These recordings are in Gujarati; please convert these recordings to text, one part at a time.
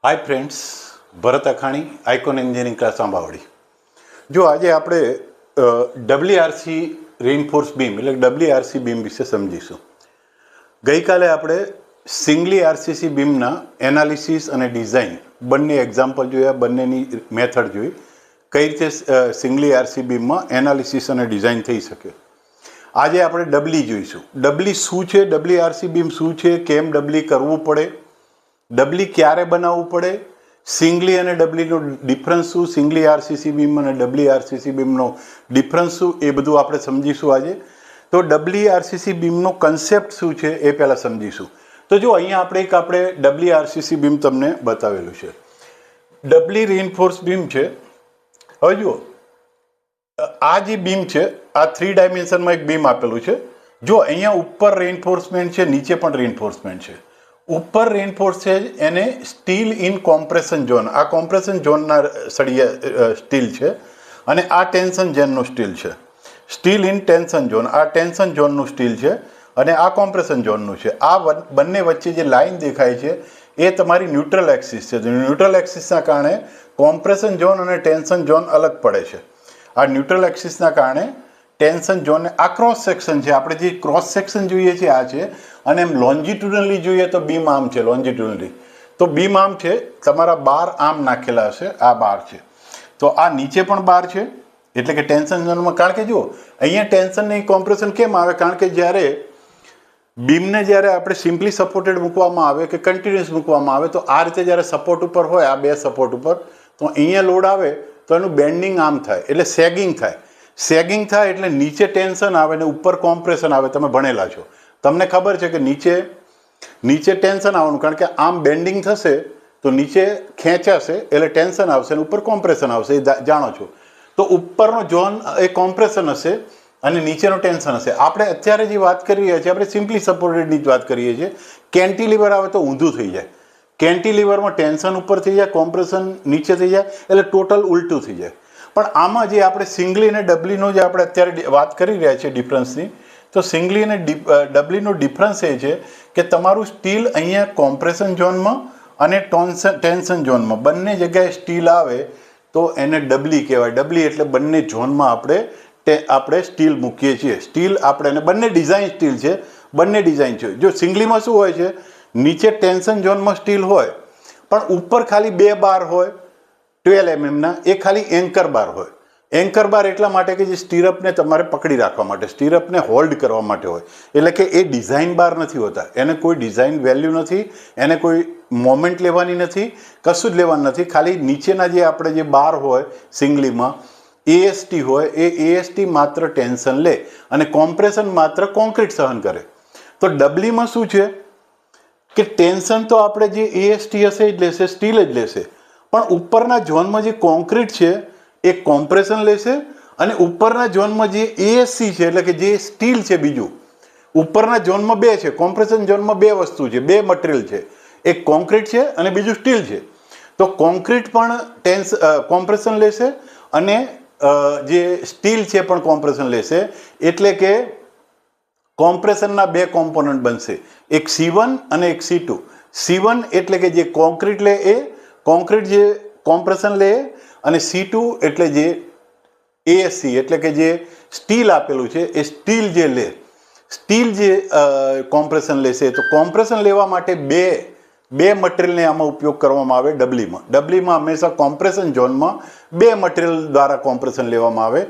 हाय friends, Bharat Akhani icon engineering class Ambawadi. जो आज आप WRC रेनफोर्स बीम એટલે WRC बीम વિશે સમજીશું। ગઈકાલે આપણે સિંગલી RCC બીમના એનાલિસિસ અને ડિઝાઇન બંને એક્ઝામ્પલ જોયા, બંનેની મેથડ જોઈ, કઈ રીતે સિંગલી RC બીમમાં એનાલિસિસ અને ડિઝાઇન થઈ શકે। આજે આપણે ડબલી જોઈશું। ડબલી શું છે, WRC બીમ શું છે, કેમ ડબલી કરવું પડે, ડબલી ક્યારે બનાવવું પડે, સિંગલી અને ડબલીનો ડિફરન્સ શું, સિંગલી RCC બીમ અને WRCC બીમનો ડિફરન્સ શું, એ બધું આપણે સમજીશું આજે। તો WRCC બીમનો કન્સેપ્ટ શું છે એ પહેલાં સમજીશું। તો જો અહીંયા આપણે WRCC બીમ તમને બતાવેલું છે, ડબલી રેઇનફોર્સ બીમ છે। હવે જુઓ, આ જે બીમ છે આ 3 ડાયમેન્શનમાં એક બીમ આપેલું છે। જો અહીંયા ઉપર રેઇનફોર્સમેન્ટ છે, નીચે પણ રેઇનફોર્સમેન્ટ છે। ઉપર રેઇનફોર્સ છે એને સ્ટીલ ઇન કોમ્પ્રેશન ઝોન, આ કોમ્પ્રેશન ઝોનના સળિયા સ્ટીલ છે, અને આ ટેન્શન ઝોનનું સ્ટીલ છે। સ્ટીલ ઇન ટેન્શન ઝોન, આ ટેન્શન ઝોનનું સ્ટીલ છે અને આ કોમ્પ્રેશન ઝોનનું છે। આ બંને વચ્ચે જે લાઇન દેખાય છે એ તમારી ન્યુટ્રલ એક્સિસ છે। ન્યુટ્રલ એક્સિસના કારણે કોમ્પ્રેશન ઝોન અને ટેન્શન ઝોન અલગ પડે છે। આ ન્યુટ્રલ એક્સિસના કારણે ટેન્શન ઝોન, આ ક્રોસ સેક્શન છે, આપણે જે ક્રોસ સેક્શન જોઈએ છે આ છે, અને એમ લોન્જિટ્યુડનલી જોઈએ તો બીમ આમ છે, લોન્જિટ્યુડનલી તો બીમ આમ છે, તમારા બાર આમ નાખેલા હશે, આ બાર છે, તો આ નીચે પણ બાર છે, એટલે કે ટેન્શન ઝોનમાં। કારણ કે જુઓ અહીંયા ટેન્શન નહીં કોમ્પ્રેશન કેમ આવે, કારણ કે જ્યારે બીમને જ્યારે આપણે સિમ્પલી સપોર્ટેડ મૂકવામાં આવે કે કન્ટિન્યુઅસ મૂકવામાં આવે તો આ રીતે જ્યારે સપોર્ટ ઉપર હોય, આ બે સપોર્ટ ઉપર, તો અહીંયા લોડ આવે તો એનું બેન્ડિંગ આમ થાય, એટલે સેગિંગ થાય। સેગિંગ થાય એટલે નીચે ટેન્શન આવે ને ઉપર કોમ્પ્રેશન આવે। તમે ભણેલા છો, તમને ખબર છે કે નીચે ટેન્શન આવવાનું, કારણ કે આમ બેન્ડિંગ થશે તો નીચે ખેંચાશે એટલે ટેન્શન આવશે અને ઉપર કોમ્પ્રેશન આવશે, એ જાણો છો। તો ઉપરનો ઝોન એ કોમ્પ્રેશન હશે અને નીચેનો ટેન્શન હશે। આપણે અત્યારે જે વાત કરી રહ્યા છીએ, આપણે સિમ્પલી સપોર્ટેડની જ વાત કરીએ છીએ। કેન્ટિલીવર આવે તો ઊંધું થઈ જાય, કેન્ટિલીવરમાં ટેન્શન ઉપર થઈ જાય, કોમ્પ્રેશન નીચે થઈ જાય, એટલે ટોટલ ઉલટું થઈ જાય। પણ આમાં જે આપણે સિંગલી અને ડબલીનો જે આપણે અત્યારે વાત કરી રહ્યા છીએ ડિફરન્સની, તો સિંગલી અને ડબલીનો ડિફરન્સ એ છે કે તમારું સ્ટીલ અહીંયા કોમ્પ્રેશન ઝોનમાં અને ટેન્શન ઝોનમાં બંને જગ્યાએ સ્ટીલ આવે તો એને ડબલી કહેવાય। ડબલી એટલે બંને ઝોનમાં આપણે સ્ટીલ મૂકીએ છીએ। સ્ટીલ આપણે એને બંને ડિઝાઇન સ્ટીલ છે, બંને ડિઝાઇન છે। જો સિંગલીમાં શું હોય છે, નીચે ટેન્શન ઝોનમાં સ્ટીલ હોય પણ ઉપર ખાલી 2 બાર હોય 12 mm, એ ખાલી એન્કર બાર હોય। એન્કર બાર એટલા માટે કે જે સ્ટીરઅપને તમારે પકડી રાખવા માટે, સ્ટીરઅપને હોલ્ડ કરવા માટે હોય, એટલે કે એ ડિઝાઇન બાર નથી હોતા, એને કોઈ ડિઝાઇન વેલ્યુ નથી, એને કોઈ મોમેન્ટ લેવાની નથી, કશું જ લેવાનું નથી। ખાલી નીચેના જે આપણે જે બાર હોય સિંગલીમાં AST હોય, એ AST માત્ર ટેન્શન લે અને કોમ્પ્રેશન માત્ર કોન્ક્રીટ સહન કરે। તો ડબલીમાં શું છે કે ટેન્શન તો આપણે જે AST હશે એ જ લેશે, સ્ટીલ જ લેશે, પણ ઉપરના ઝોનમાં જે કોન્ક્રીટ છે એ કોમ્પ્રેશન લેશે, અને ઉપરના ઝોનમાં જે ASC છે એટલે કે જે સ્ટીલ છે, બીજું ઉપરના ઝોનમાં 2 છે, કોમ્પ્રેશન ઝોનમાં 2 વસ્તુ છે, 2 મટીરિયલ છે, એક કોન્ક્રીટ છે અને બીજું સ્ટીલ છે। તો કોન્ક્રીટ પણ કોમ્પ્રેશન લેશે અને જે સ્ટીલ છે પણ કોમ્પ્રેશન લેશે, એટલે કે કોમ્પ્રેશનના 2 કોમ્પોનન્ટ બનશે, એક C1 અને એક C2। C1 એટલે કે જે કોન્ક્રીટ લે એ, કોન્ક્રીટ જે કોમ્પ્રેશન લે, અને C2 એટલે જે ASC એટલે કે જે સ્ટીલ આપેલું છે એ સ્ટીલ જે લે, સ્ટીલ જે કોમ્પ્રેશન લેશે। તો કોમ્પ્રેશન લેવા માટે બે મટીરિયલને આમાં ઉપયોગ કરવામાં આવે ડબલીમાં હંમેશા કોમ્પ્રેશન ઝોનમાં 2 મટીરિયલ દ્વારા કોમ્પ્રેશન લેવામાં આવે।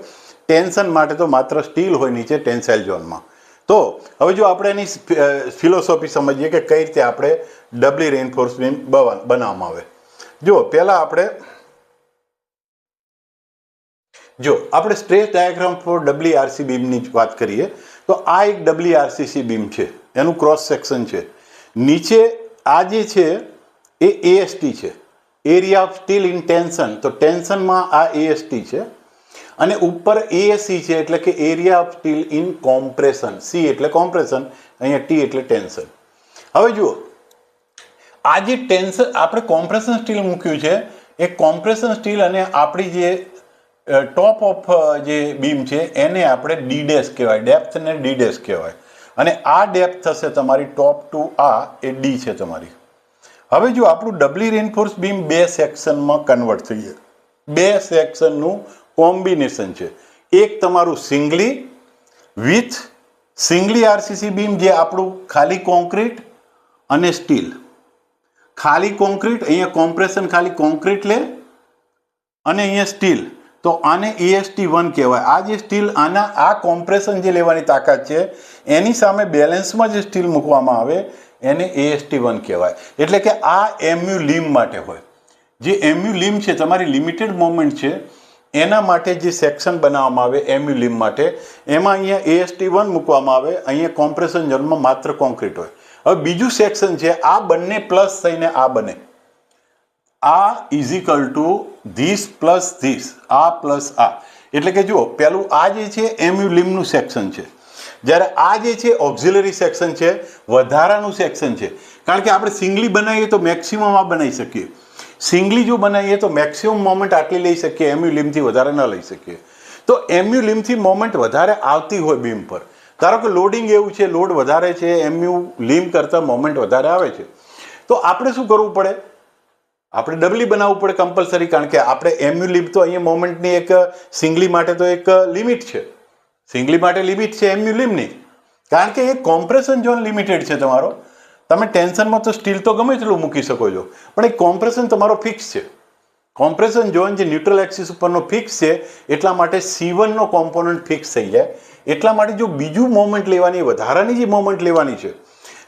ટેન્શન માટે તો માત્ર સ્ટીલ હોય નીચે ટેન્સાઇલ ઝોનમાં। તો હવે જો આપણે એની ફિલોસોફી સમજીએ કે કઈ રીતે આપણે ડબલી રેઇનફોર્સ બીમ બનાવવામાં આવે। જો પહેલાં આપણે સ્ટ્રેસ ડાયાગ્રામ ફોર WRC બીમની વાત કરીએ તો આ એક WRCC બીમ છે, એનું ક્રોસ સેક્શન છે। નીચે આ જે છે એ AST છે, area of still in tension, તો ટેન્શનમાં આ AST છે, અને ઉપર ASC છે એટલે કે area of still in compression, C એટલે કોમ્પ્રેશન, અહીંયા T એટલે ટેન્શન। હવે જુઓ, આ જે ટેન્શન આપણે કોમ્પ્રેશન સ્ટીલ મૂક્યું છે, એ કોમ્પ્રેશન સ્ટીલ અને આપણી જે ટોપ ઓફ જે બીમ છે એને આપણે D' કહેવાય, ડેપ્થને D' કહેવાય, અને આ ડેપ્થ થશે તમારી ટોપ ટુ આ એ D છે તમારી, હવે જો આપણું ડબલી રેઇનફોર્સ બીમ બે સેક્શનમાં કન્વર્ટ થઈ જાય, બે સેક્શનનું કોમ્બિનેશન છે. એક તમારું સિંગલી આરસીસી બીમ, જે આપણું ખાલી કોન્ક્રીટ અને સ્ટીલ. ખાલી કોન્ક્રીટ, અહીંયા કોમ્પ્રેશન ખાલી કોન્ક્રીટ લે અને અહીંયા સ્ટીલ, તો આને AST1 કહેવાય. આ જે સ્ટીલ, આ કોમ્પ્રેશન જે લેવાની તાકાત છે એની સામે બેલેન્સમાં જે સ્ટીલ મૂકવામાં આવે એને AST1 કહેવાય. એટલે કે આ MU લીમ માટે હોય. જે MU લીમ છે, તમારી લિમિટેડ મોમેન્ટ છે, એના માટે જે સેક્શન બનાવવામાં આવે MU લીમ માટે, એમાં અહીંયા AST1 મૂકવામાં આવે. અહીંયા કોમ્પ્રેશન ઝોનમાં માત્ર કોન્ક્રીટ હોય. હવે બીજું સેક્શન છે, આ બંને પ્લસ થઈને આ બને. આ is equal to this plus this, આ પ્લસ આ. એટલે કે જો પેલું આ જે છે MU લીમનું સેક્શન છે, જ્યારે આ જે છે ઓક્ઝિલરી સેક્શન છે, વધારાનું સેક્શન છે. કારણ કે આપણે સિંગલી બનાવીએ તો મેક્સિમમ આ બનાવી શકીએ, સિંગલી જો બનાવીએ તો મેક્સિમમ મોમેન્ટ આટલી લઈ શકીએ, MU લીમથી વધારે ન લઈ શકીએ. તો MU લીમથી મોમેન્ટ વધારે આવતી હોય બીમ પર, ધારો કે લોડિંગ એવું છે, લોડ વધારે છે, MU લીમ કરતાં મોમેન્ટ વધારે આવે છે, તો આપણે શું કરવું પડે? આપણે ડબલી બનાવવું પડે કમ્પલસરી. કારણ કે આપણે MU લીમ તો અહીંયા મોમેન્ટની એક સિંગલી માટે તો એક લિમિટ છે, સિંગલી માટે લિમિટ છે MU લીમની. કારણ કે એ કોમ્પ્રેશન ઝોન લિમિટેડ છે તમારો. તમે ટેન્શનમાં તો સ્ટીલ તો ગમે તેટલું મૂકી શકો છો, પણ એ કોમ્પ્રેશન તમારો ફિક્સ છે. કોમ્પ્રેશન ઝોન જે ન્યુટ્રલ એક્સિસ ઉપરનો ફિક્સ છે, એટલા માટે C1 નો કોમ્પોનન્ટ ફિક્સ થઈ જાય. એટલા માટે જો બીજું મોમેન્ટ લેવાની, વધારાની જે મોમેન્ટ લેવાની છે,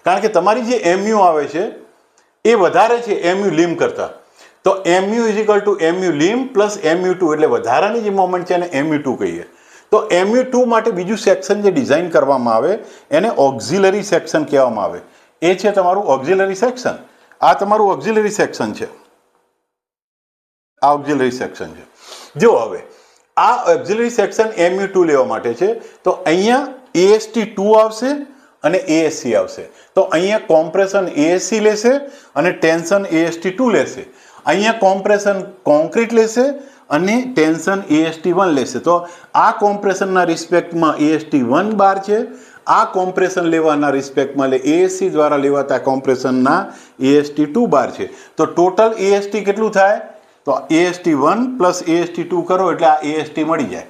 કારણ કે તમારી જે MU આવે છે એ વધારે છે MU લીમ કરતાં, તો MU is equal to MU Lime plus MU2, એટલે વધારાની જે મોમેન્ટ છે એને MU2 કહીએ. તો MU2 માટે બીજું સેક્શન જે ડિઝાઇન કરવામાં આવે એને ઓક્ઝિલરી સેક્શન કહેવામાં આવે. એ છે તમારું ઓક્ઝિલરી સેક્શન. આ તમારું ઓક્ઝિલરી સેક્શન છે, આ ઓક્ઝિલરી સેક્શન છે. જો હવે આ ઓક્ઝિલરી સેક્શન MU2 લેવા માટે છે, તો અહીંયા AST2 આવશે અને ASC આવશે. તો અહીંયા કોમ્પ્રેશન ASC લેશે અને ટેન્શન AST2 લેશે. અહીંયા કોમ્પ્રેશન કોન્ક્રીટ લેશે અને ટેન્શન AST1 લેશે. તો આ કોમ્પ્રેશનના રિસ્પેક્ટમાં AST1 બાર છે, આ કોમ્પ્રેશન લેવાના રિસ્પેક્ટમાં એટલે ASC દ્વારા લેવાતા કોમ્પ્રેશનના AST2 બાર છે. તો ટોટલ AST કેટલું થાય? તો AST1 પ્લસ AST2 કરો એટલે આ AST મળી જાય.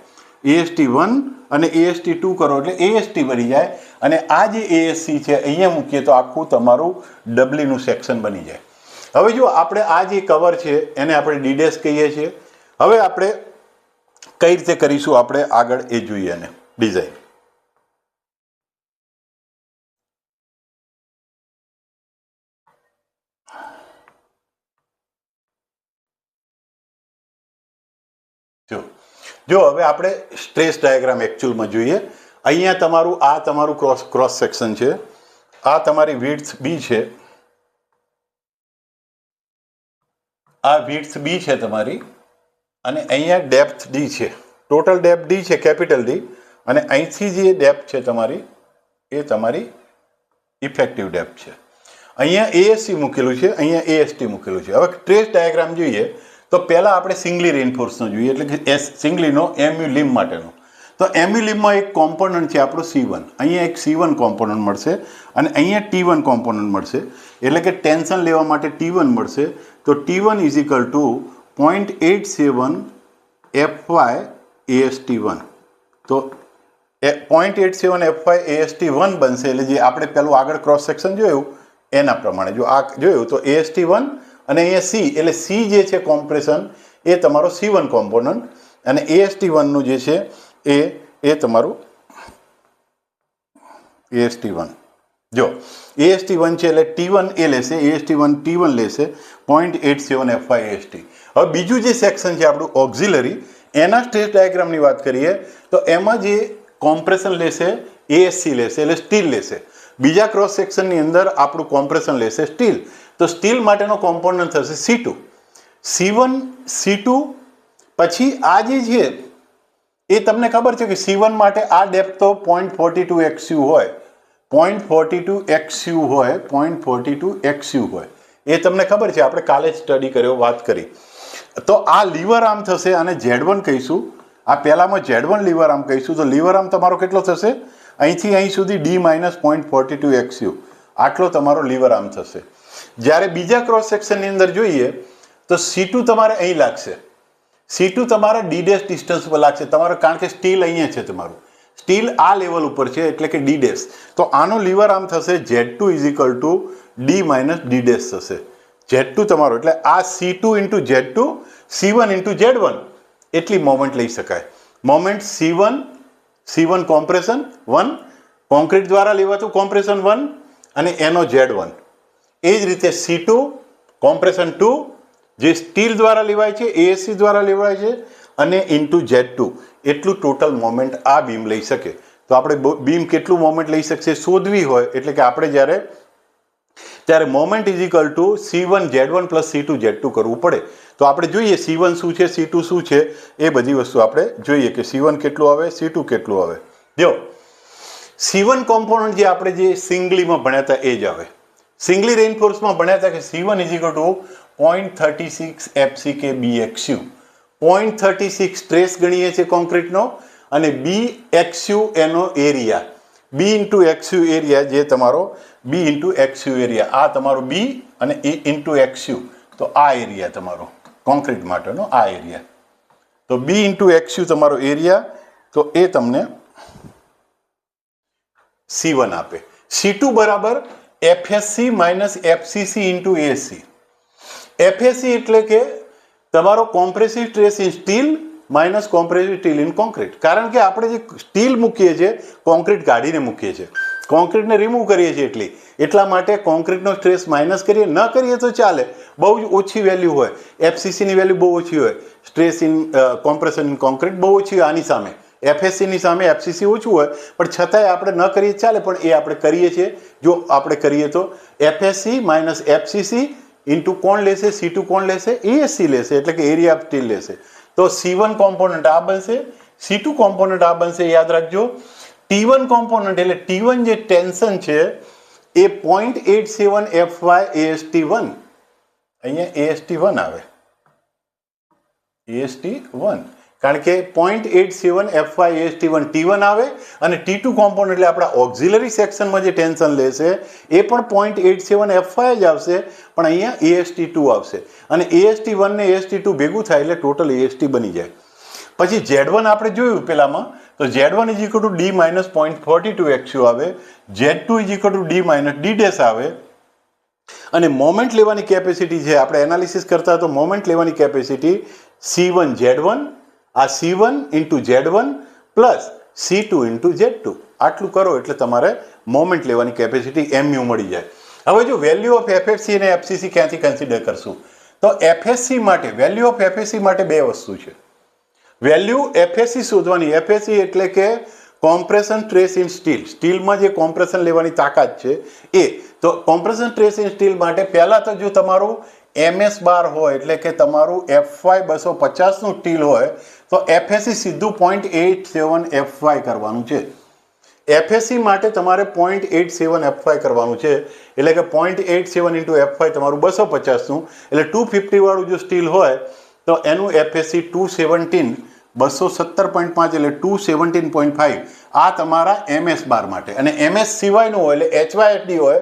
AST1 અને AST2 કરો એટલે AST મળી જાય. અને આ જે ASC છે અહીંયા મૂકીએ તો આખું તમારું ડબલીનું સેક્શન બની જાય. હવે જો આપણે આ જે કવર છે એને આપણે D' કહીએ છીએ. હવે આપણે કઈ રીતે કરીશું આપણે આગળ એ જોઈએ ને ડિઝાઇન. જો હવે આપણે સ્ટ્રેસ ડાયાગ્રામ એકચ્યુઅલમાં જોઈએ. અહીંયા તમારું ક્રોસ સેક્શન છે, આ તમારી વિડ્થ B છે, આ વિડ્થ B છે તમારી, અને અહીંયા ડેપ્થ D છે. ટોટલ ડેપ્થ D છે, કેપિટલ D, અને અહીંથી જે ડેપ્થ છે તમારી એ તમારી ઇફેક્ટિવ ડેપ્થ છે. અહીંયા ASC મૂકેલું છે, અહીંયા AST મૂકેલું છે. હવે સ્ટ્રેસ ડાયાગ્રામ જોઈએ તો પહેલાં આપણે સિંગલી રેઇનફોર્સનો જોઈએ, એટલે કે સિંગલીનો MU લીમ માટેનો. તો MU લીમમાં એક કોમ્પોનન્ટ છે આપણો C1. અહીંયા એક C1 કોમ્પોનન્ટ મળશે અને અહીંયા T1 કોમ્પોનન્ટ મળશે. એટલે કે ટેન્શન લેવા માટે T1 મળશે. તો T1 is equal to 0.87 FY AST1. તો 0.87 FY AST1 બનશે. એટલે જે આપણે પેલું આગળ ક્રોસ સેક્શન જોયું એના પ્રમાણે જો આ જોયું તો AST1 અને અહીંયા C, એટલે C જે છે કોમ્પ્રેશન એ તમારો C1 કોમ્પોનન્ટ, અને AST1 નું જે છે એ તમારું AST1. જો AST1 છે એટલે T1 એ લેશે, AST1 T1 લેશે 0.87 FY AST. હવે બીજું જે સેક્શન છે આપણું ઓક્ઝિલરી, એના સ્ટ્રેસ ડાયાગ્રામની વાત કરીએ તો એમાં જે કોમ્પ્રેશન લેશે ASC લેશે, એટલે સ્ટીલ લેશે. બીજા ક્રોસ સેક્શનની અંદર આપણું કોમ્પ્રેશન લેશે સ્ટીલ. તો સ્ટીલ માટેનો કોમ્પોનન્ટ થશે C2. C1 C2 પછી આ જે છે એ તમને ખબર છે કે C1 માટે આ ડેપ્થ તો 0.42 XU હોય, 0.42 XU હોય, 0.42 XU હોય. એ તમને ખબર છે, આપણે કાલે જ સ્ટડી કર્યો, વાત કરી. તો આ લીવર આર્મ થશે અને Z1 કહીશું. આ પહેલામાં Z1 લીવર આર્મ કહીશું. તો લીવર આર્મ તમારો કેટલો થશે? અહીંથી અહીં સુધી D - 0.42 XU, આટલો તમારો લીવર આર્મ થશે. જ્યારે બીજા ક્રોસ સેક્શનની અંદર જોઈએ તો C2 તમારે અહીં લાગશે. C2 તમારા D' ડિસ્ટન્સ પર લાગશે તમારો, કારણ કે સ્ટીલ અહીંયા છે, તમારું સ્ટીલ આ લેવલ ઉપર છે એટલે કે D'. તો આનો લીવર આમ થશે Z2 = D - D' થશે. Z2 તમારો એટલે આ C2 × Z2 C1 × Z1 એટલી મોમેન્ટ લઈ શકાય. મોમેન્ટ C1 કોમ્પ્રેશન 1, કોન્ક્રીટ દ્વારા લેવાતું કોમ્પ્રેશન 1 અને એનો Z1. એ જ રીતે C2 કોમ્પ્રેશન 2 જે સ્ટીલ દ્વારા લેવાય છે, ASC દ્વારા લેવાય છે, અને ઇન્ટુ Z2 એટલું ટોટલ મોમેન્ટ આ બીમ લઈ શકે. તો આપણે બીમ કેટલું મોમેન્ટ લઈ શકશે શોધવી હોય એટલે કે આપણે ત્યારે moment = C1 Z1 + C2 Z2 કરવું પડે. તો આપણે જોઈએ C1 શું છે, C2 શું છે, એ બધી વસ્તુ આપણે જોઈએ કે C1 કેટલું આવે, C2 કેટલું આવે. જો C1 કોમ્પોનન્ટ જે આપણે જે સિંગલીમાં ભણ્યા હતા એ જ આવે. સિંગલી રેઇનફોર્સમાં ભણ્યા હતા કે C1 = 0.36 FCK BXU. 0.36 સ્ટ્રેસ ગણીએ છીએ કોન્ક્રીટનો અને BXU એનો એરિયા. B × XU એરિયા જે તમારો B × XU એરિયા, આ તમારો B અને E × XU, તો આ એરિયા તમારો કોન્ક્રીટ માટેનો આ એરિયા. તો B × XU તમારો એરિયા, તો એ તમને C1 આપે. C2 = FSC - FCC × ASC. FSC એટલે કે તમારો compressive stress in steel - compressive still in concrete. કારણ કે આપણે જે સ્ટીલ મૂકીએ છીએ કોન્ક્રીટ કાઢીને મૂકીએ છીએ, કોન્ક્રીટને રિમૂવ કરીએ છીએ, એટલા માટે કોન્ક્રીટનો સ્ટ્રેસ માઇનસ કરીએ, ન કરીએ તો ચાલે, બહુ જ ઓછી વેલ્યુ હોય, FCCની વેલ્યુ બહુ ઓછી હોય, stress in compression in concrete બહુ ઓછી હોય આની સામે, FSCની સામે FCC ઓછું હોય, પણ છતાંય આપણે ન કરીએ ચાલે, પણ એ આપણે કરીએ છીએ. જો આપણે કરીએ તો FSC - FCC ઇન્ટુ કોણ લેશે, C2 કોણ લેશે, ASC લેશે, એટલે કે એરિયા ઓફ સ્ટીલ લેશે. તો C1 કોમ્પોનન્ટ આ બનશે, C2 કોમ્પોનન્ટ આ બનશે. યાદ રાખજો T1 કોમ્પોનન્ટ એટલે T1 જે ટેન્શન છે એ 0.87 FY AST1, અહીંયા AST1 આવે, AST1, કારણ કે 0.87 FY AST1 T1 આવે, અને T2 કોમ્પોનન્ટ એટલે આપણા ઓક્ઝિલરી સેક્શનમાં જે ટેન્શન લેશે એ પણ 0.87 FY જ આવશે, પણ અહીંયા AST2 આવશે, અને AST1 ને AST2 ભેગું થાય એટલે ટોટલ AST બની જાય. પછી Z1 આપણે જોયું પેલામાં, તો Z1 = D - 0.42 XU આવે, Z2 = D - D' આવે, અને મોમેન્ટ લેવાની કેપેસિટી છે આપણે એનાલિસિસ કરતા, તો મોમેન્ટ લેવાની કેપેસિટી C1 Z1, આ C1 × Z1 + C2 × Z2 આટલું કરો એટલે તમારે મોમેન્ટ લેવાની કેપેસિટી MU મળી જાય. હવે જો વેલ્યુ ઓફ FSC અને FCC ક્યાંથી કન્સિડર કરશું, તો FSC માટે વેલ્યુ ઓફ FSC માટે બે વસ્તુ છે. વેલ્યુ FSC શોધવાની, FSC એટલે કે કોમ્પ્રેશન સ્ટ્રેસ ઇન સ્ટીલ, સ્ટીલમાં જે કોમ્પ્રેશન લેવાની તાકાત છે એ. તો કોમ્પ્રેશન સ્ટ્રેસ ઇન સ્ટીલ માટે પહેલાં તો જો તમારું MS બાર હોય એટલે કે તમારું FY 250નું સ્ટીલ હોય તો FSC સીધું 0.87 FY કરવાનું છે. FSC માટે તમારે 0.87 FY કરવાનું છે, એટલે કે 0.87 × FY તમારું 250નું, એટલે 250 વાળું જો સ્ટીલ હોય તો એનું FSC 217, 217.5 એટલે 217.5. આ તમારા MS બાર માટે. અને MS સિવાયનું હોય એટલે HYSD હોય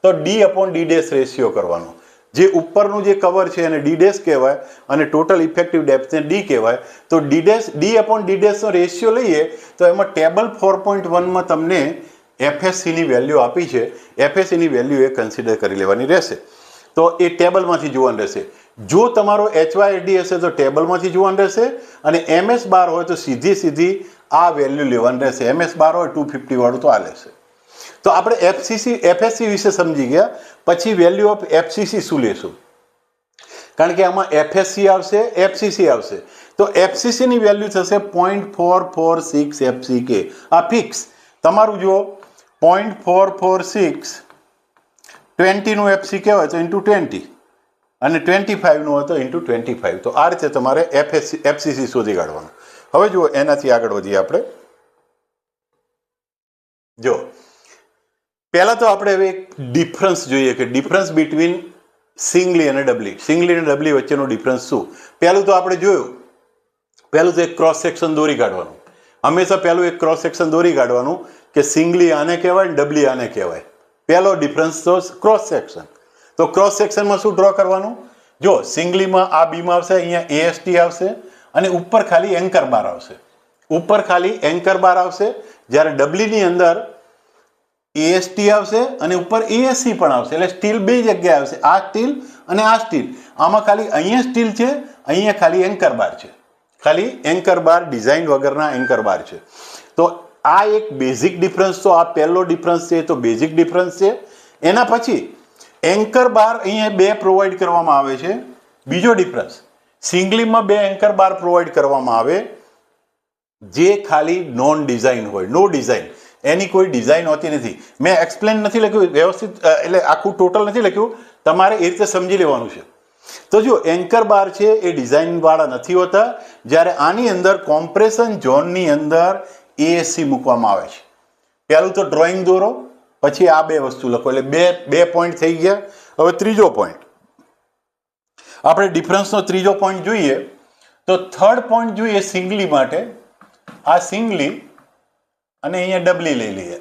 તો D/D' રેશિયો કરવાનો. જે ઉપરનું જે કવર છે એને D' કહેવાય, અને ટોટલ ઇફેક્ટિવ ડેપ્થને D કહેવાય. તો D/D' નો રેશિયો લઈએ તો એમાં ટેબલ 4.1માં તમને FSCની વેલ્યુ આપી છે, FSCની વેલ્યુ એ કન્સિડર કરી લેવાની રહેશે. તો એ ટેબલમાંથી જોવાનું રહેશે. જો તમારો HYSD હશે તો ટેબલમાંથી જોવાનું રહેશે, અને MS બાર હોય તો સીધી આ વેલ્યુ લેવાની રહેશે. MS બાર હોય 250 વાળું તો આ લેશે. તો આપણે FSC વિશે સમજી ગયા. પછી વેલ્યુ ઓફ FCC શું લેશું, કારણ કે આમાં FSC આવશે, FCC આવશે. તો FCC ની વેલ્યુ થશે 0.446 FCK. આ ફિક્સ તમારું જો 0.446 20નું FCK હોય તો × 20, અને 25નું હોય તો × 25. તો આ રીતે તમારે FCC શોધી કાઢવાનું. હવે જુઓ એનાથી આગળ વધીએ આપણે. જો પહેલાં તો આપણે હવે એક ડિફરન્સ જોઈએ કે ડિફરન્સ બિટવીન સિંગલી અને ડબલી, સિંગલી અને ડબલી વચ્ચેનો ડિફરન્સ શું. પહેલું તો આપણે જોયું, પહેલું તો એક ક્રોસ સેક્શન દોરી કાઢવાનું. હંમેશા પહેલું એક ક્રોસ સેક્શન દોરી કાઢવાનું કે સિંગલી આને કહેવાય ને ડબલી આને કહેવાય. પહેલો ડિફરન્સ તો ક્રોસ સેક્શન. તો ક્રોસ સેક્શનમાં શું ડ્રો કરવાનું? જો સિંગલીમાં આ બીમ આવશે, અહીંયા એએસટી આવશે અને ઉપર ખાલી એન્કર બાર આવશે. ઉપર ખાલી એન્કર બાર આવશે. જ્યારે ડબલીની અંદર એએસટી આવશે અને ઉપર એએસસી પણ આવશે. એટલે સ્ટીલ બે જગ્યાએ આવશે, આ સ્ટીલ અને આ સ્ટીલ. આમાં ખાલી અહીંયા સ્ટીલ છે, અહીંયા ખાલી એન્કર બાર છે. ખાલી એન્કર બાર, ડિઝાઇન વગરના એન્કર બાર છે. તો આ એક બેઝિક ડિફરન્સ, તો આ પહેલો ડિફરન્સ છે, તો બેઝિક ડિફરન્સ છે. એના પછી એન્કર બાર અહીંયા બે પ્રોવાઈડ કરવામાં આવે છે. બીજો ડિફરન્સ, સિંગલીમાં બે એન્કર બાર પ્રોવાઈડ કરવામાં આવે જે ખાલી નોન ડિઝાઇન હોય, નો ડિઝાઇન, એની કોઈ ડિઝાઇન હોતી નથી. મેં એક્સપ્લેન નથી લખ્યું વ્યવસ્થિત, એટલે આખું ટોટલ નથી લખ્યું, તમારે એ રીતે સમજી લેવાનું છે. તો જો એન્કર બાર છે એ ડિઝાઇન વાળા નથી હોતા. જ્યારે આની અંદર કોમ્પ્રેશન ઝોનની અંદર એએસસી મૂકવામાં આવે છે. પહેલું તો ડ્રોઈંગ દોરો, પછી આ બે વસ્તુ લખો, એટલે બે પોઈન્ટ થઈ ગયા. હવે ત્રીજો પોઈન્ટ, આપણે ડિફરન્સનો ત્રીજો પોઈન્ટ જોઈએ તો થર્ડ પોઈન્ટ જોઈએ સિંગલી માટે. આ સિંગલી અને અહીંયા ડબલી લઈ લઈએ.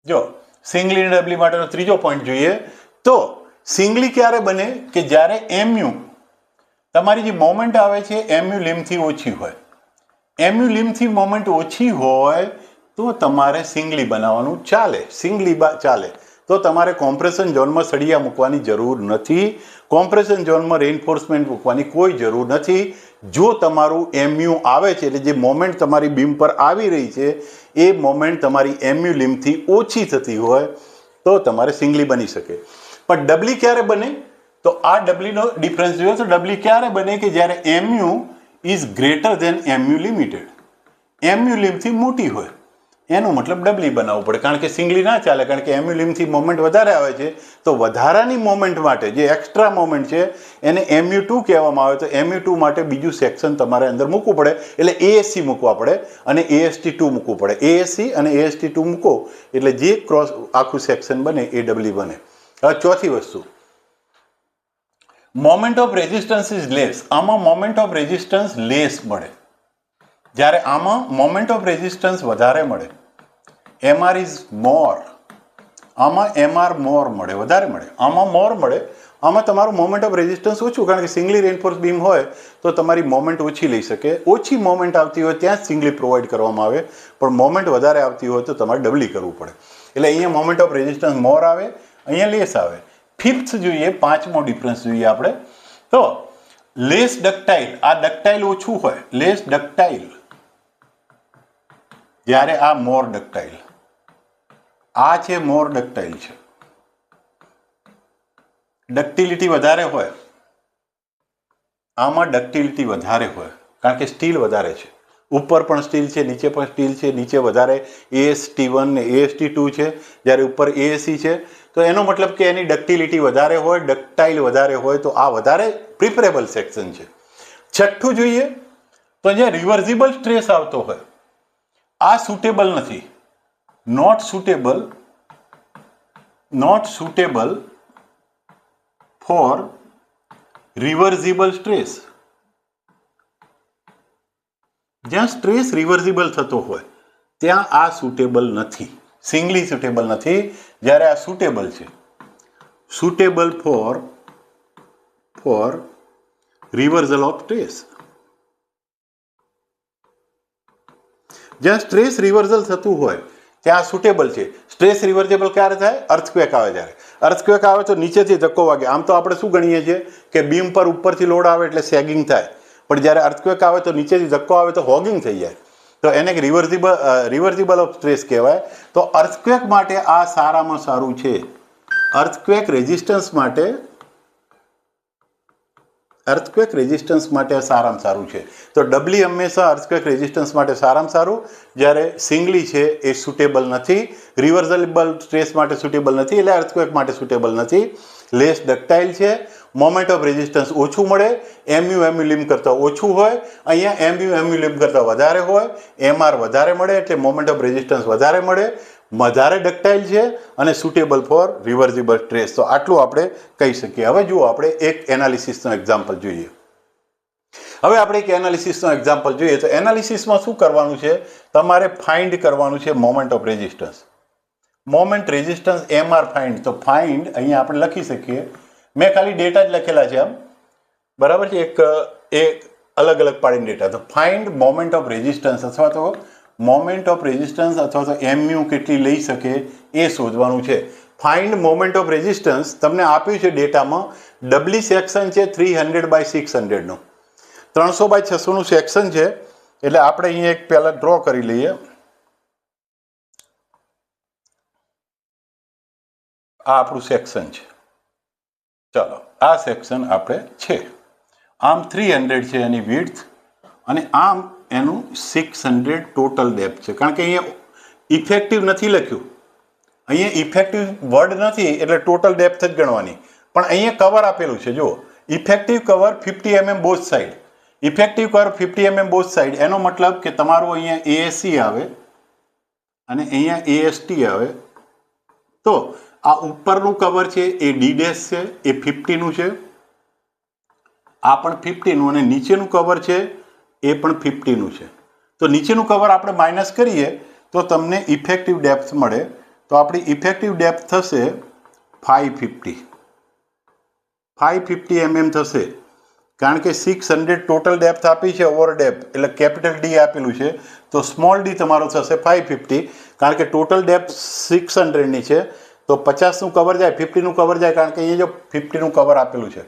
જો સિંગલી અને ડબલી માટેનો ત્રીજો પોઈન્ટ જોઈએ તો સિંગલી ક્યારે બને કે જ્યારે એમયુ, તમારી જે મોમેન્ટ આવે છે એમયુ લીમથી ઓછી હોય. એમયુ લીમથી મોમેન્ટ ઓછી હોય તો તમારે સિંગલી બનાવવાનું ચાલે, સિંગલી ચાલે. તો તમારે કોમ્પ્રેશન ઝોનમાં સળિયા મૂકવાની જરૂર નથી. કોમ્પ્રેશન ઝોનમાં રેઇન્ફોર્સમેન્ટ મૂકવાની કોઈ જરૂર નથી. જો તમારું એમયુ આવે છે, એટલે જે મોમેન્ટ તમારી બીમ પર આવી રહી છે એ મોમેન્ટ તમારી એમયુ લીમથી ઓછી થતી હોય તો તમારે સિંગલી બની શકે. પણ ડબલી ક્યારે બને? તો આ ડબલીનો ડિફરન્સ જોઈએ તો ડબલી ક્યારે બને કે જ્યારે mu is greater than mu limited. Mu લીમથી મોટી હોય એનો મતલબ ડબલી બનાવવું પડે, કારણ કે સિંગલી ના ચાલે, કારણ કે એમયુ લીમથી મોમેન્ટ વધારે આવે છે. તો વધારાની મોમેન્ટ માટે જે એક્સ્ટ્રા મોમેન્ટ છે એને MU2 કહેવામાં આવે. તો MU2 માટે બીજું સેક્શન તમારે અંદર મૂકવું પડે, એટલે ASC મૂકવા પડે અને AST2 મૂકવું પડે. ASC અને AST2 મૂકો એટલે જે ક્રોસ આખું સેક્શન બને એ ડબલી બને. હવે ચોથી વસ્તુ, moment of resistance is less. આમાં મોમેન્ટ ઓફ રેઝિસ્ટન્સ લેસ મળે, જ્યારે આમાં મોમેન્ટ ઓફ રેઝિસ્ટન્સ વધારે મળે. MR ઇઝ મોર, આમાં MR મોર મળે, વધારે મળે. આમાં મોર મળે, આમાં તમારું મોમેન્ટ ઓફ રેઝિસ્ટન્સ ઓછું, કારણ કે સિંગલી રેઇન્ફોર્સ બીમ હોય તો તમારી મોમેન્ટ ઓછી લઈ શકે. ઓછી મોમેન્ટ આવતી હોય ત્યાં જ સિંગલી પ્રોવાઈડ કરવામાં આવે, પણ મોમેન્ટ વધારે આવતી હોય તો તમારે ડબલી કરવું પડે. એટલે અહીંયા મોમેન્ટ ઓફ રેઝિસ્ટન્સ મોર આવે, અહીંયા લેસ આવે. ફિફ્થ જોઈએ, પાંચમો ડિફરન્સ જોઈએ આપણે તો લેસ ડક્ટાઇલ. આ ડક્ટાઇલ ઓછું હોય, લેસ ડક્ટાઇલ, જ્યારે આ મોર ડક્ટાઇલ. આ છે મોર ડક્ટાઇલ છે. ડક્ટિલિટી વધારે હોય, આમાં ડક્ટિલિટી વધારે હોય કારણ કે સ્ટીલ વધારે છે. ઉપર પણ સ્ટીલ છે, નીચે પણ સ્ટીલ છે. નીચે વધારે AST1 ને AST2 છે, જ્યારે ઉપર ASC છે. તો એનો મતલબ કે એની ડક્ટિલિટી વધારે હોય, ડક્ટાઇલ વધારે હોય, તો આ વધારે પ્રિફરેબલ સેક્શન છે. છઠ્ઠું જોઈએ તો અહીંયા રિવર્સિબલ સ્ટ્રેસ આવતો હોય, આ સુટેબલ નથી. Not suitable for reversible stress. જ્યાં સ્ટ્રેસ રિવર્સિબલ થતો હોય ત્યાં આ સુટેબલ નથી, સિંગલી સુટેબલ નથી. જ્યારે આ સુટેબલ છે, suitable four reversal of stress. જ્યાં સ્ટ્રેસ રિવર્સલ થતું હોય ત્યાં સુટેબલ છે. સ્ટ્રેસ રિવર્સેબલ ક્યારે થાય? અર્થક્વેક આવે. જ્યારે અર્થક્વેક આવે તો નીચેથી ધક્કો વાગે. આમ તો આપણે શું ગણીએ છીએ કે બીમ પર ઉપરથી લોડ આવે એટલે સેગિંગ થાય, પણ જ્યારે અર્થક્વેક આવે તો નીચેથી ધક્કો આવે તો હોગિંગ થઈ જાય. તો એને રિવર્સિબલ ઓફ સ્ટ્રેસ કહેવાય. તો અર્થક્વેક માટે આ સારામાં સારું છે. અર્થક્વેક રેઝિસ્ટન્સ માટે સારામાં સારું છે. તો ડબલી હંમેશા અર્થક્વેક રેઝિસ્ટન્સ માટે સારામાં સારું, જ્યારે સિંગલી છે એ સુટેબલ નથી. રિવર્સેબલ સ્ટ્રેસ માટે સુટેબલ નથી, એટલે અર્થક્વેક માટે સુટેબલ નથી. લેસ ડક્ટાઇલ છે, મોમેન્ટ ઓફ રેઝિસ્ટન્સ ઓછું મળે, MU લિમ કરતાં ઓછું હોય, અહીંયા MU લિમ કરતાં વધારે હોય, MR વધારે મળે એટલે મોમેન્ટ ઓફ રેઝિસ્ટન્સ વધારે મળે, વધારે ડક્ટાઇલ છે અને સુટેબલ ફોર રિવર્સિબલ સ્ટ્રેસ. તો આટલું આપણે કહી શકીએ. હવે જુઓ, આપણે એક એનાલિસિસનો એક્ઝામ્પલ જોઈએ. તો એનાલિસિસમાં શું કરવાનું છે? તમારે ફાઇન્ડ કરવાનું છે moment of resistance. Moment resistance MR find. તો ફાઇન્ડ અહીંયા આપણે લખી શકીએ, મેં ખાલી ડેટા જ લખેલા છે આમ, બરાબર છે, એક અલગ અલગ પાડીને ડેટા. તો ફાઇન્ડ મોમેન્ટ ઓફ રેઝિસ્ટન્સ અથવા તો મોમેન્ટ ઓફ રેઝિસ્ટન્સ અથવા તો MU કેટલી લઈ શકે એ શોધવાનું છે. ફાઇન્ડ મોમેન્ટ ઓફ રેઝિસ્ટન્સ તમને આપ્યું છે ડેટામાં. ડબલી સેક્શન છે 300/600નું, 300/600નું સેક્શન છે. એટલે આપણે અહીંયા એક પહેલાં ડ્રો કરી લઈએ. આ આપણું સેક્શન છે. ચાલો, આ સેક્શન આપણે છે. આમ 300 છે એની વિડ્થ અને આમ એનું 600 ટોટલ ડેપ્થ છે. કારણ કે અહીંયા ઇફેક્ટિવ નથી લખ્યું, અહીંયા ઇફેક્ટિવ વર્ડ નથી એટલે ટોટલ ડેપ્થ જ ગણવાની. પણ અહીંયા કવર આપેલું છે, જુઓ, effective cover 50 mm both side. Effective cover 50 mm both side એનો મતલબ કે તમારું અહીંયા ASC આવે અને અહીંયા AST આવે. તો આ ઉપરનું કવર છે એ D' છે, એ 50નું છે, આ પણ 50નું, અને નીચેનું કવર છે એ પણ 50નું છે. તો નીચેનું કવર આપણે માઇનસ કરીએ તો તમને ઇફેક્ટિવ ડેપ્થ મળે. તો આપણી ઇફેક્ટિવ ડેપ્થ થશે 550 mm થશે. કારણ કે 600 ટોટલ ડેપ્થ આપી છે, ઓવર ડેપ્થ એટલે કેપિટલ D આપેલું છે, તો સ્મોલ d તમારો થશે 550. કારણ કે ટોટલ ડેપ્થ 600ની છે તો 50નું કવર જાય, 50નું કવર જાય. કારણ કે અહીંયા જો 50નું કવર આપેલું છે,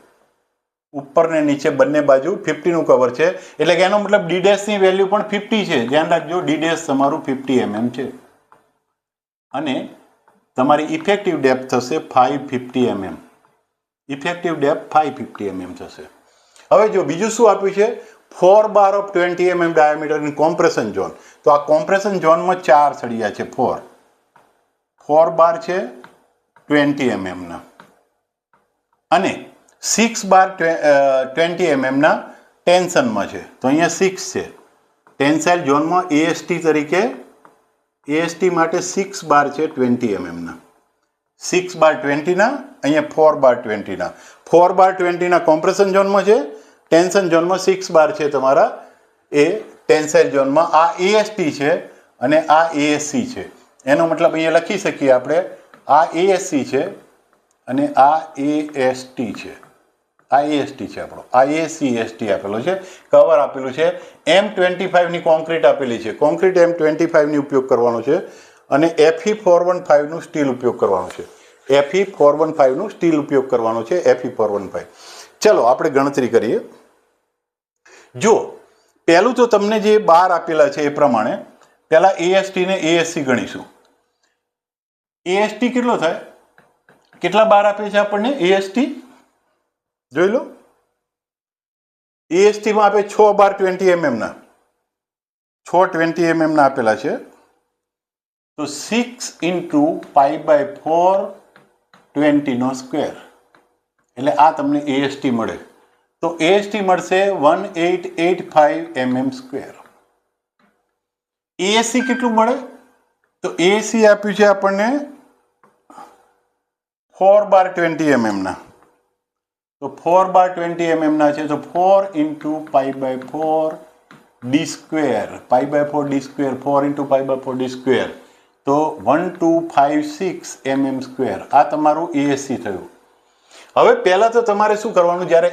ઉપર ને નીચે બંને બાજુ 50નું કવર છે. એટલે કે એનો મતલબ D' ની વેલ્યુ પણ 50 છે. ધ્યાન રાખજો, D' તમારું 50 mm છે અને તમારી ઇફેક્ટિવ ડેપ્થ થશે 550 mm. ઇફેક્ટિવ ડેપ્થ 550 mm થશે. હવે જો બીજું શું આપ્યું છે, 4 bar of 20 mm diameter in compression zone. તો આ કોમ્પ્રેશન ઝોનમાં 4 સળિયા છે, 4 બાર છે 20 mm ના અને 6 બાર 20 mm ના ટેન્શનમાં છે. તો અહીંયા 6 છે ટેન્સાઇલ ઝોનમાં. AST માટે 6 બાર છે 20 mm ના, 6 બાર 20 ના, અહીંયા 4 બાર 20 ના. 4 બાર 20 ના કોમ્પ્રેશન ઝોનમાં છે, ટેન્શન ઝોનમાં 6 બાર છે તમારા એ ટેન્સાઇલ ઝોનમાં. આ AST છે અને આ ASC છે. એનો મતલબ અહીંયા લખી શકીએ આપણે, આ ASC છે અને આ AST છે. આ AST છે આપણો, આ AST આપેલો છે, કવર આપેલું છે. M25ની કોન્ક્રીટ આપેલી છે, કોન્ક્રીટ M25ની ઉપયોગ કરવાનો છે અને Fe415નું સ્ટીલ ઉપયોગ કરવાનો છે. Fe415નું સ્ટીલ ઉપયોગ કરવાનો છે, Fe415. ચલો આપણે ગણતરી કરીએ. જો પહેલું તો તમને જે બાર આપેલા છે એ પ્રમાણે પહેલા AST ને ASC ગણીશું. AST કેટલો થાય, કેટલા બાર આપે છે આપણને AST જોઈ લો. AST માં આપે 6 બાર 20 mm ના, 6 20 mm ના આપેલા છે. તો 6 × π/4 20 નો સ્ક્વેર એટલે આ તમને AST મળે. તો AST મળશે 1885 mm સ્ક્વેર. ASC કેટલું મળે, તો ASC આપ્યું છે આપણને 4 બાર 20 mm ના. તો 4 બાર 20 mm ના છે તો 4 × π/4 d square, π/4 d square, 4 × π/4 d square, તો 1256 mm સ્ક્વેર. આ તમારું ASC થયું. હવે પહેલાં તો તમારે શું કરવાનું, જ્યારે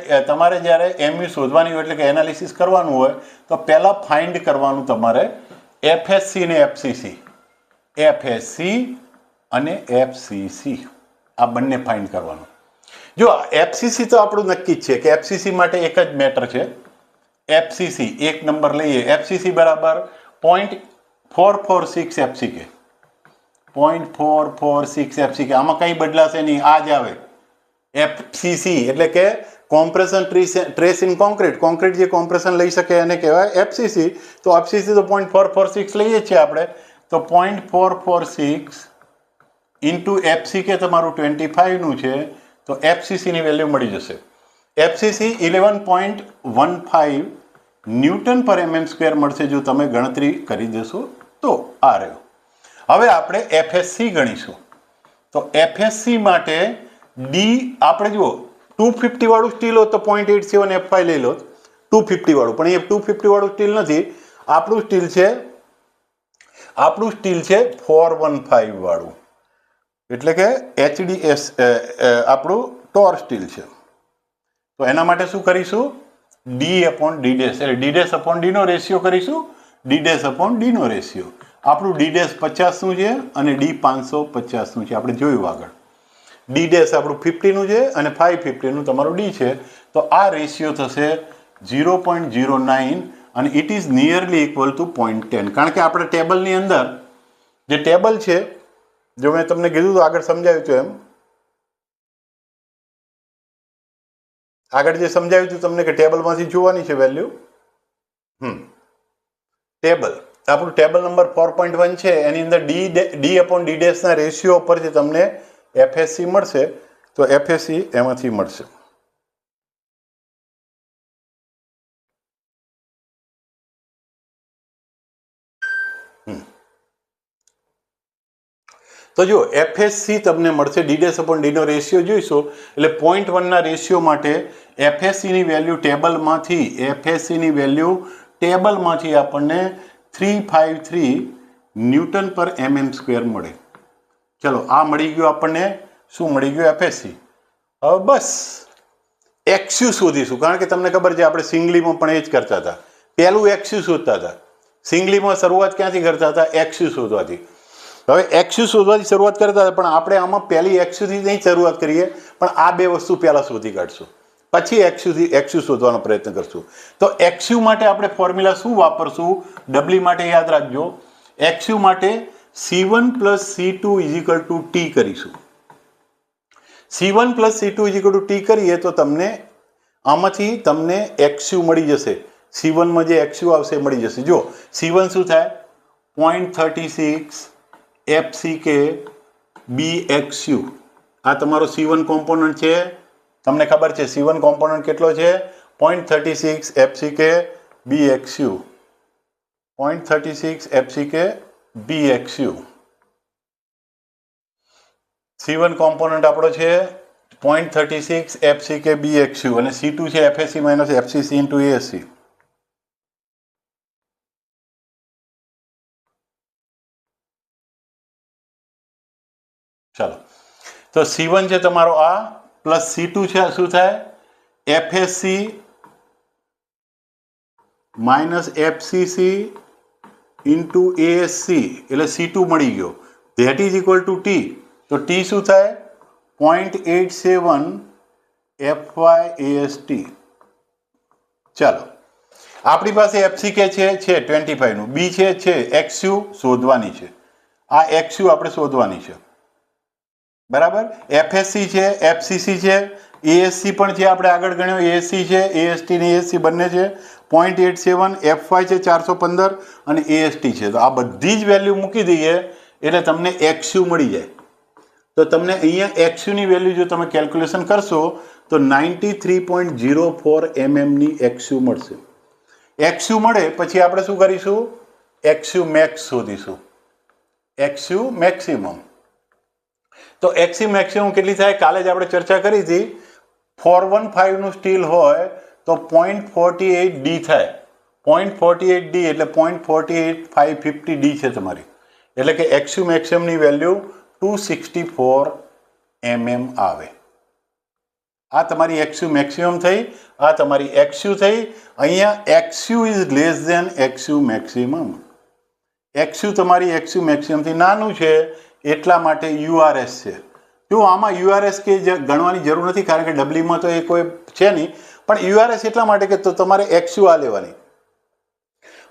MU શોધવાની હોય એટલે કે એનાલિસિસ કરવાનું હોય તો પહેલાં ફાઇન્ડ કરવાનું તમારે FSC ને FCC. FSC અને FCC આ બંને ફાઇન્ડ કરવાનું. જો FCC તો આપણું નક્કી જ છે કે FCC માટે એક જ મેટર છે. FCC એક નંબર લઈએ, FCC બરાબર 0.446 FCK, 0.446 FCK. આમાં કંઈ બદલાશે નહીં, આ જ આવે FCC એટલે કે compression trace in concrete. Concrete જે કોમ્પ્રેશન લઈ શકે એને કહેવાય FCC. તો FCC તો 0.446 લઈએ છીએ આપણે. તો 0.446 × FCK તમારું 25નું છે તો FCC ની વેલ્યુ મળી જશે. FCC 11.15 ન્યૂટન પર mm સ્ક્વેર મળશે જો તમે ગણતરી કરી દેશો તો. આ રહ્યો. હવે આપણે FSC ગણીશું. તો FSC માટે D આપણે જુઓ 250 વાળું સ્ટીલ હોત તો 0.87 F5 લઈ લો, 250 વાળું. પણ એ 250 વાળું સ્ટીલ નથી, આપણું સ્ટીલ છે 415 વાળું. એટલે કે HDS આપણું ટોર સ્ટીલ છે. તો એના માટે શું કરીશું? ડી અપોન ડી ડેશ, એટલે ડી ડેશ અપોન ડીનો રેશિયો કરીશું. ડી ડેશ અપોન ડીનો રેશિયો. આપણું ડી ડેશ 50નું છે અને ડી 550નું છે, આપણે જોયું આગળ. ડી ડેશ આપણું 50નું છે અને 550નું તમારું ડી છે. તો આ રેશિયો થશે 0.09 અને it is nearly equal to 0.10. કારણ કે આપણે ટેબલની અંદર જે ટેબલ છે, જો મેં તમને કીધું તો આગળ સમજાવ્યું હતું એમ, આગળ જે સમજાવ્યું હતું તમને કે ટેબલમાંથી જોવાની છે વેલ્યુ. ટેબલ આપણું ટેબલ નંબર 4.1 છે, એની અંદર ડી અપોન ડી ડેશના રેશિયો પરથી તમને એફએસસી મળશે. તો એફએસસી એમાંથી મળશે. તો જો એફએસસી તમને મળશે, ડી ડેશ અપોન ડીનો રેશિયો જોઈશો એટલે 0.1ના રેશિયો માટે એફએસસીની વેલ્યુ ટેબલમાંથી આપણને 353 ન્યૂટન પર mm સ્ક્વેર મળે. ચલો આ મળી ગયું આપણને. શું મળી ગયું? એફએસસી. હવે બસ એક્સયુ શોધીશું, કારણ કે તમને ખબર છે આપણે સિંગલીમાં પણ એ જ કરતા હતા. પહેલું એક્સયુ શોધતા હતા. સિંગલીમાં શરૂઆત ક્યાંથી કરતા હતા? એક્સયુ શોધવાથી. હવે એક્સયુ શોધવાની શરૂઆત કરતા હતા, પણ આપણે આમાં પહેલી એક્સયુથી નહીં શરૂઆત કરીએ, પણ આ બે વસ્તુ પહેલાં શોધી કાઢશું, પછી એક્સયુ શોધવાનો પ્રયત્ન કરશું. તો એક્સયુ માટે આપણે ફોર્મ્યુલા શું વાપરશું? ડબલ્યુ માટે યાદ રાખજો. એક્સયુ માટે C1 + C2 = T કરીશું. C1 + C2 = T કરીએ તો તમને આમાંથી તમને એક્સયુ મળી જશે. C1માં જે એક્સયુ આવશે એ મળી જશે. જો C1 શું થાય? 0.36 FCK BXU. આ તમારો C1 કોમ્પોનન્ટ છે. તમને ખબર છે C1 કોમ્પોનન્ટ કેટલો છે? 0.36 FCK BXU. 0.36 FCK BXU. C1 component આપણો છે 0.36 FCK BXU અને C2 છે FSC - FCC × ASC. ચાલો, તો C1 છે તમારો આ પ્લસ C2 છે, શું થાય? FSC - FCC × ASC એટલે C2 મળી ગયો. That is equal to T. તો T શું થાય? 0.87 FYAST. ચાલો, આપણી પાસે FCK છે 25નું, B છે XU શોધવાની છે. આ XU આપણે શોધવાની છે, બરાબર. FSC છે, FCC છે, ASC પણ છે, આપણે આગળ ગણ્યો ASC છે, AST ને ASC બંને છે. 0.87 FY છે 415 અને AST છે. તો આ બધી જ વેલ્યુ મૂકી દઈએ એટલે તમને XU મળી જાય. તો તમને અહીંયા XU ની વેલ્યુ જો તમે કેલ્ક્યુલેશન કરશો તો 93.04 mm ની XU મળશે. XU મળે પછી આપણે શું કરીશું? XU મેક્સ શોધીશું. XU maximum. તો XU મેક્સિમમ કેટલી થાય? કાલે જ આપણે ચર્ચા કરી હતી. 415નું સ્ટીલ હોય તો 0.48 D થાય. 0.48 D એટલે 0.48550 D છે તમારી. એટલે કે XU મેક્સિમમની વેલ્યુ 264 mm આવે. આ તમારી XU મેક્સિમમ થઈ, આ તમારી XU થઈ. અહીંયા XU is less than XU maximum. XU તમારી XU મેક્સિમમથી નાનું છે એટલા માટે URS છે. જો આમાં URS કે ગણવાની જરૂર નથી, કારણ કે ડબલીમાં તો એ કોઈ છે નહીં, પણ URS એટલા માટે કે તો તમારે XU આ લેવાની.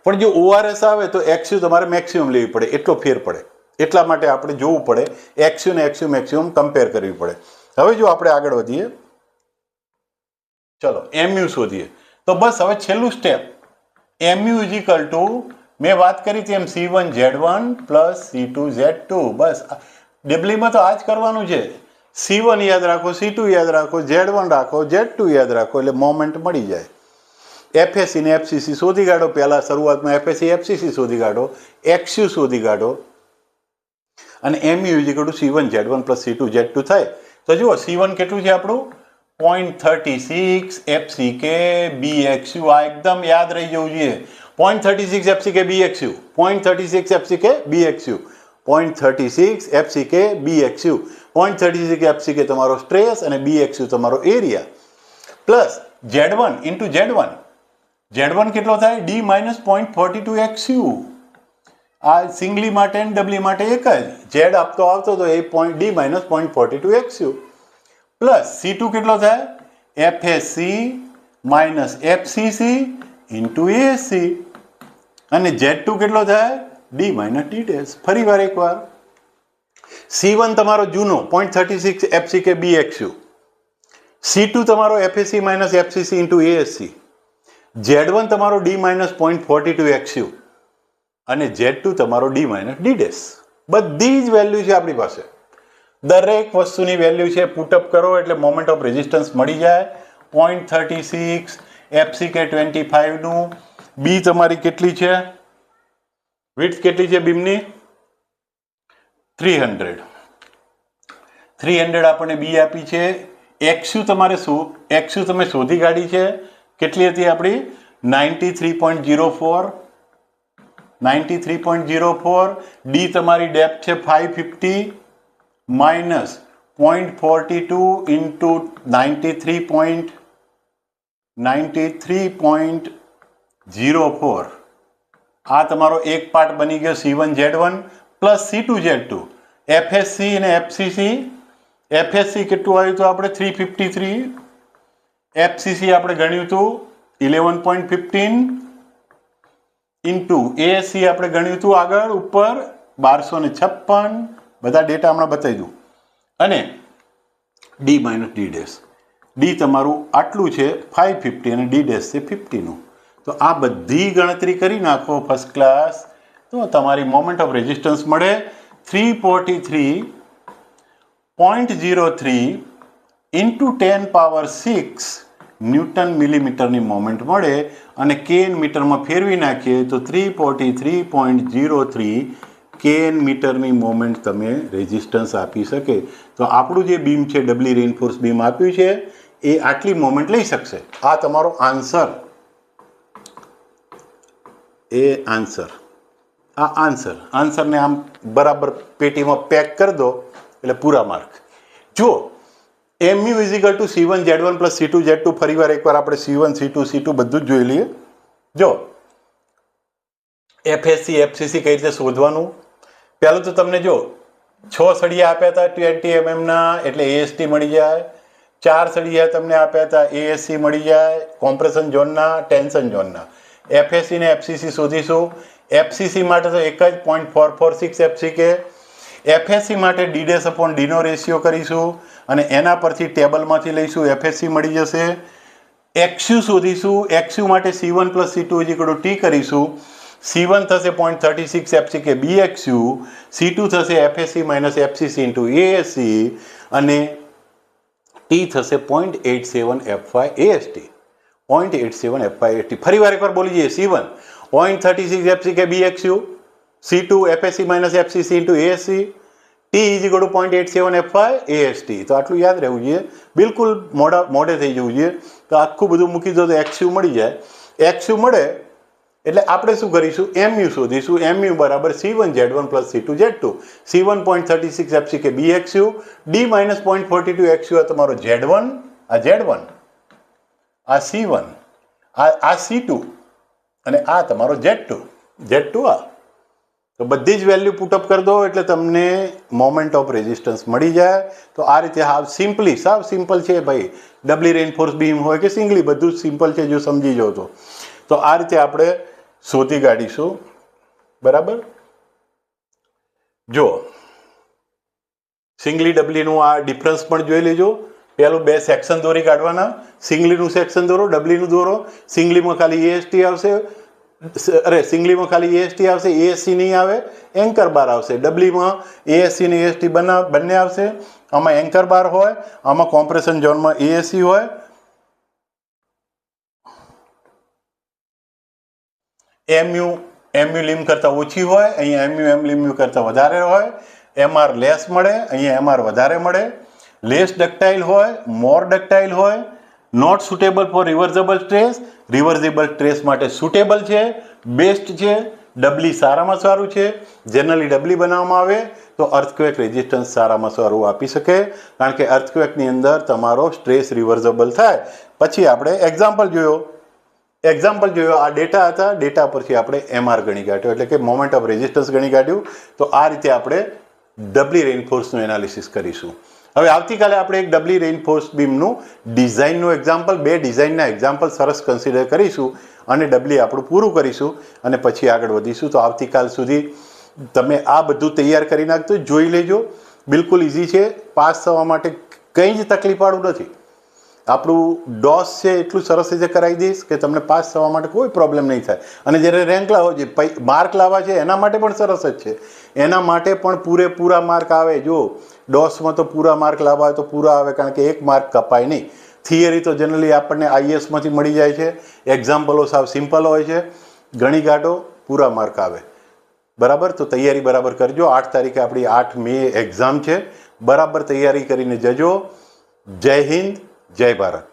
પણ જો ORS આવે તો XU તમારે મેક્સિમમ લેવી પડે, એટલો ફેર પડે. એટલા માટે આપણે જોવું પડે, XU ને XU મેક્સિમમ કમ્પેર કરવી પડે. હવે જો આપણે આગળ વધીએ, ચલો MU શોધીએ. તો બસ હવે છેલ્લું સ્ટેપ, MU = મેં વાત કરી તેમ C1 Z1 + C2 Z2. બસ ડબલીમાં તો આ જ કરવાનું છે. C1 યાદ રાખો, C2 યાદ રાખો, Z1 રાખો, Z2 યાદ રાખો, એટલે મોમેન્ટ મળી જાય. FSC ને FCC શોધી કાઢો. પહેલા શરૂઆતમાં FSC FCC શોધી કાઢો, XU શોધી કાઢો અને MU = C1 Z1 + C2 Z2 થાય. તો જુઓ C1 કેટલું છે આપણું? 0.36 FCK BXU. આ એકદમ યાદ રહી જવું જોઈએ. 0.36 FCK BXU, 0.36 FCK BXU. 0.36 FCK BXU. 0.36 FCK તમારો સ્ટ્રેસ અને BXU તમારો area plus Z1 into Z1. Z1 કેટલો થાય? D minus 0.42 XU. આ સિંગલી માટે અને ડબલી માટે એક જ. Z આપતો તો એ D minus 0.42 XU plus C2 કેટલો થાય? FSC minus FCC into ASC અને Z2 કેટલો થાય? D minus D dash. ફરી વાર એકવાર C1 તમારો જૂનો 0.36 FCK BXU, C2 તમારો FSC minus FCC into ASC, Z1 તમારો D માઇનસ 0.42 XU અને Z2 તમારો D માઇનસ D ડેશ. બધી જ વેલ્યુ છે આપણી પાસે. દરેક વસ્તુની વેલ્યુ છે. પુટઅપ કરો એટલે મોમેન્ટ ઓફ રેઝિસ્ટન્સ મળી જાય. 0.36 FCK 25 નું બી તમારી કેટલી છે? વિડ્થ કેટલી છે બીમની? 300. 300 આપણને બી આપી છે. XU તમારે XU તમે શોધી કાઢી છે. કેટલી હતી આપણી? 93.04. 93.04. ડી તમારી ડેપ્થ છે 550 માઇનસ 0.42 ઇન્ટુ 93.04. આ તમારો એક પાર્ટ બની ગયો C1 Z1 plus C2 Z2. FSC અને FCC. FSC કેટલું આવ્યું હતું આપણે? 353. FCC આપણે ગણ્યું હતું 11.15 ઇન્ટુ ASC આપણે ગણ્યું હતું આગળ ઉપર 1256. બધા ડેટા હમણાં બતાવી દઉં. અને D minus D dash. D તમારું આટલું છે 550 અને D ડેશ છે 50 નું. તો આ બધી ગણતરી કરી નાખો ફર્સ્ટ ક્લાસ તો તમારી મોમેન્ટ ઓફ રેઝિસ્ટન્સ મળે 343.03 ઇન્ટુ 10 પાવર 6 ન્યૂટન મિલીમીટરની મોમેન્ટ મળે અને કેન મીટરમાં ફેરવી નાખીએ તો 343.03 કેન મીટરની મોમેન્ટ તમે રેઝિસ્ટન્સ આપી શકે. તો આપણું જે બીમ છે ડબલી રેઇનફોર્સ બીમ આપ્યું છે એ આટલી મોમેન્ટ લઈ શકશે. આ તમારો આન્સર. આન્સરને આમ બરાબર પેટીમાં પેક કરી દો એટલે પૂરા માર્ક. જો MU ઇઝિકલ two C1 Z1 plus C2 Z2. ફરી વાર એકવાર આપણે C1 C2 C2 બધું જ જોઈ લઈએ. જો FSC FCC કઈ રીતે શોધવાનું? પહેલું તો તમને જો 6 સળિયા આપ્યા હતા 20 mm ના એટલે AST મળી જાય. 4 સળિયા તમને આપ્યા હતા ASC મળી જાય કોમ્પ્રેશન ઝોનના ટેન્શન ઝોનના. FSC ને FCC શોધીશું. FCC માટે તો એક જ 0.446 FCK. FSC માટે D ડેશ અપોન D નો રેશિયો કરીશું અને એના પરથી ટેબલમાંથી લઈશું FSC મળી જશે. XU શોધીશું. XU માટે C1 પ્લસ C2 ઇઝિકલ T કરીશું. C1 થશે 0.36 FCK BXU, C2 થશે FSC minus FCC into ASC અને T થશે 0.87 FY AST. 0.87 FY AST. ફરી વાર એકવાર બોલી જઈએ. C1 0.36 FCK BXU, C2 FSC minus FCC into ASC, T ઇઝિકલ two 0.87 FY AST. તો આટલું યાદ રહેવું જોઈએ. બિલકુલ મોડે થઈ જવું જોઈએ. તો આખું બધું મૂકી દો તો XU મળી જાય. XU મળે એટલે આપણે શું કરીશું? MU શોધીશું. MU બરાબર C1 Z1 plus C2 Z2. C1 0.36 FCK BXU, D minus 0.42 XU. આ તમારો Z1, આ Z1, આ C1, આ C2 અને આ તમારો Z2. આ તો બધી જ વેલ્યુ પુટઅપ કરી દો એટલે તમને મોમેન્ટ ઓફ રેઝિસ્ટન્સ મળી જાય. તો આ રીતે સાવ સિમ્પલ છે ભાઈ. ડબલી રેઇનફોર્સ બીમ હોય કે સિંગલી બધું જ સિમ્પલ છે જો સમજી જાઓ તો આ રીતે આપણે શોધી કાઢીશું. બરાબર. જો સિંગલી ડબલીનું આ ડિફરન્સ પણ જોઈ લેજો. પહેલું 2 સેક્શન દોરી કાઢવાના. સિંગલીનું સેક્શન દોરો, ડબલીનું દોરો. સિંગલીમાં ખાલી AST આવશે, સિંગલીમાં ખાલી AST આવશે, ASC નહીં આવે. એન્કર બાર આવશે. ડબલીમાં ASC અને AST બંને આવશે. આમાં એન્કર બાર હોય, આમાં કોમ્પ્રેશન ઝોનમાં ASC હોય. MU લીમ કરતાં ઓછી હોય, અહીંયા MU લીમ કરતાં વધારે હોય. MR લેસ મળે, અહીંયા MR વધારે મળે. લેસ ડક્ટાઇલ હોય, મોર ડક્ટાઇલ હોય. Not suitable for reversible stress. Reversible stress માટે સુટેબલ છે, બેસ્ટ છે. ડબલી સારામાં સારું છે. જનરલી ડબલી બનાવવામાં આવે તો અર્થક્વેક રેઝિસ્ટન્સ સારામાં સારું આપી શકે, કારણ કે અર્થક્વેકની અંદર તમારો સ્ટ્રેસ રિવર્સેબલ થાય. પછી આપણે એક્ઝામ્પલ જોયો, આ ડેટા હતા, ડેટા પરથી આપણે MR ગણી કાઢ્યો, એટલે કે મોમેન્ટ ઓફ રેઝિસ્ટન્સ ગણી કાઢ્યું. તો આ રીતે આપણે ડબલી રેઇનફોર્સનું એનાલિસિસ કરીશું. હવે આવતીકાલે આપણે એક ડબલી રેઇનફોર્સ બીમનું ડિઝાઇનનું એક્ઝામ્પલ, 2 ડિઝાઇનના એક્ઝામ્પલ સરસ કન્સિડર કરીશું અને ડબલી આપણું પૂરું કરીશું અને પછી આગળ વધીશું. તો આવતીકાલ સુધી તમે આ બધું તૈયાર કરી નાખજો, જોઈ લેજો. બિલકુલ ઇઝી છે, પાસ થવા માટે કંઈ જ તકલીફવાળું નથી. આપણું ડોસ છે એટલું સરસ રીતે કરાવી દઈશ કે તમને પાસ થવા માટે કોઈ પ્રોબ્લેમ નહીં થાય. અને જ્યારે રેન્ક લાવો છે, માર્ક લાવવા છે, એના માટે પણ સરસ જ છે. એના માટે પણ પૂરેપૂરા માર્ક આવે. જો ડોસમાં તો પૂરા માર્ક લાવવા હોય તો પૂરા આવે, કારણ કે 1 માર્ક કપાય નહીં. થિયરી તો જનરલી આપણને IASમાંથી મળી જાય છે, એક્ઝામ્પલો સાવ સિમ્પલ હોય છે, ગણી કાઢો, પૂરા માર્ક આવે. બરાબર? તો તૈયારી બરાબર કરજો. 8 તારીખે આપણી 8 મે એક્ઝામ છે. બરાબર તૈયારી કરીને જજો. જય હિન્દ, જય ભારત.